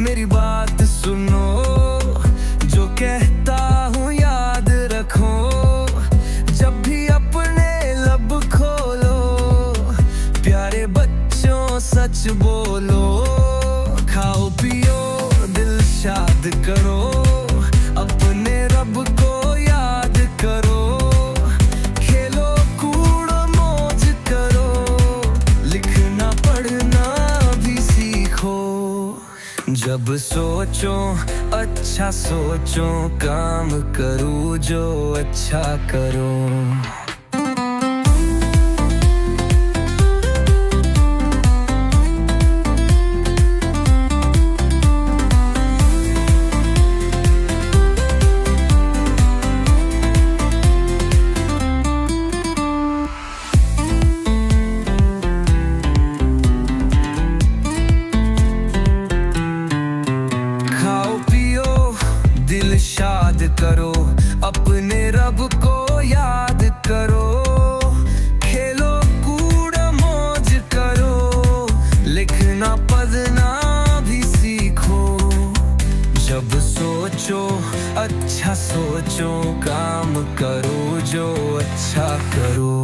मेरी बात सुनो, जो कहता हूँ याद रखो। जब भी अपने लब खोलो, प्यारे बच्चों सच बोलो। खाओ पियो दिल शाद करो, अपने रब को याद करो। खेलो कूद मौज करो, लिखना पढ़ना भी सीखो। जब सोचो अच्छा सोचो, काम करो जो अच्छा करो। शाद करो, अपने रब को याद करो। खेलो कूद मौज करो, लिखना पढ़ना भी सीखो। जब सोचो अच्छा सोचो, काम करो जो अच्छा करो।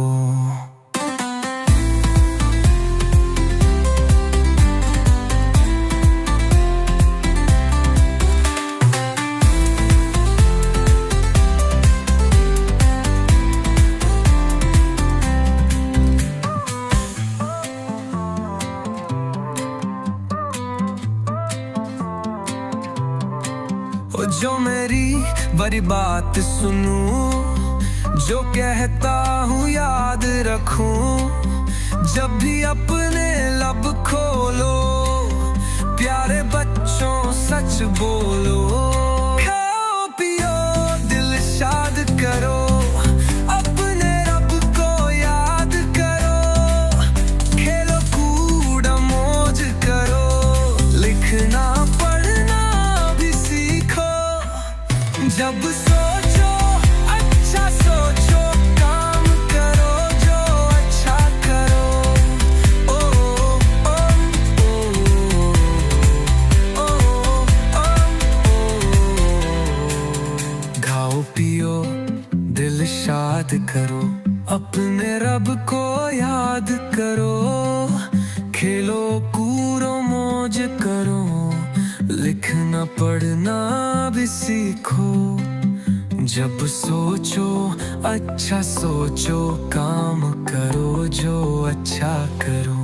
जो मेरी बड़ी बात सुनूं, जो कहता हूँ याद रखूं। जब भी अपने लब खोलो, प्यारे बच्चों सच बोलो। खाओ पियो दिल शाद करो, अपने रब को याद करो। खेलो कूद मौज करो, लिखना पढ़ना भी सीखो। जब सोचो अच्छा सोचो, काम करो जो अच्छा करो। ओ ओ ओ ओ खाओ पियो दिल शाद करो, अपने रब को याद करो। खेलो कूद मौज करो, लिखना पढ़ना भी सीखो। जब सोचो अच्छा सोचो, काम करो जो अच्छा करो।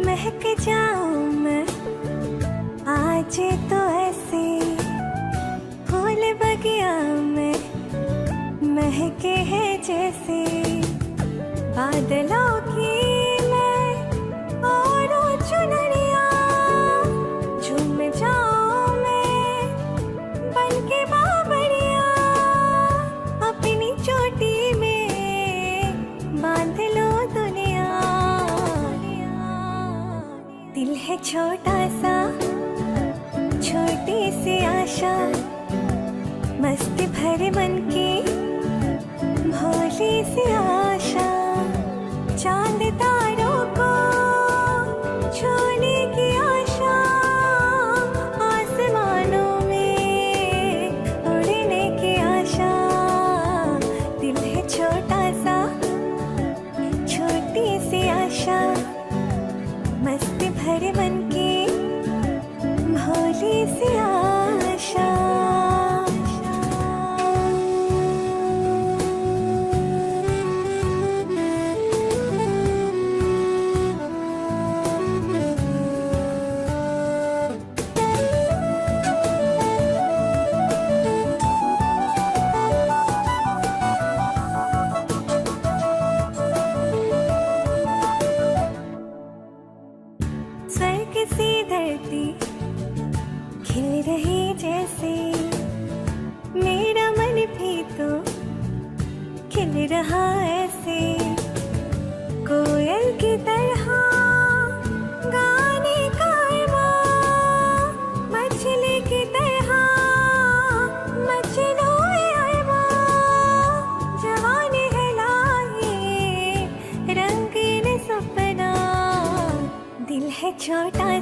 महक जाऊं मैं आज तो ऐसे, फूल बगिया में महके हैं जैसे। बादलों की मैं और चुनरिया, झूम जाऊं मैं बन के बाबरिया। अपनी चोटी में बांध लो दुनिया। दिल है छोटा सा, छोटी सी आशा, मस्ती भरे मन की भोली सी आशा। चांद तारों को छूने की आशा, आसमानों में उड़ने की आशा। दिल है छोटा सा, छोटी सी आशा, मस्ती भरे मन की भोली सी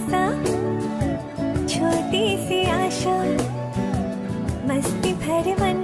सा छोटी सी आशा मस्ती भरे मन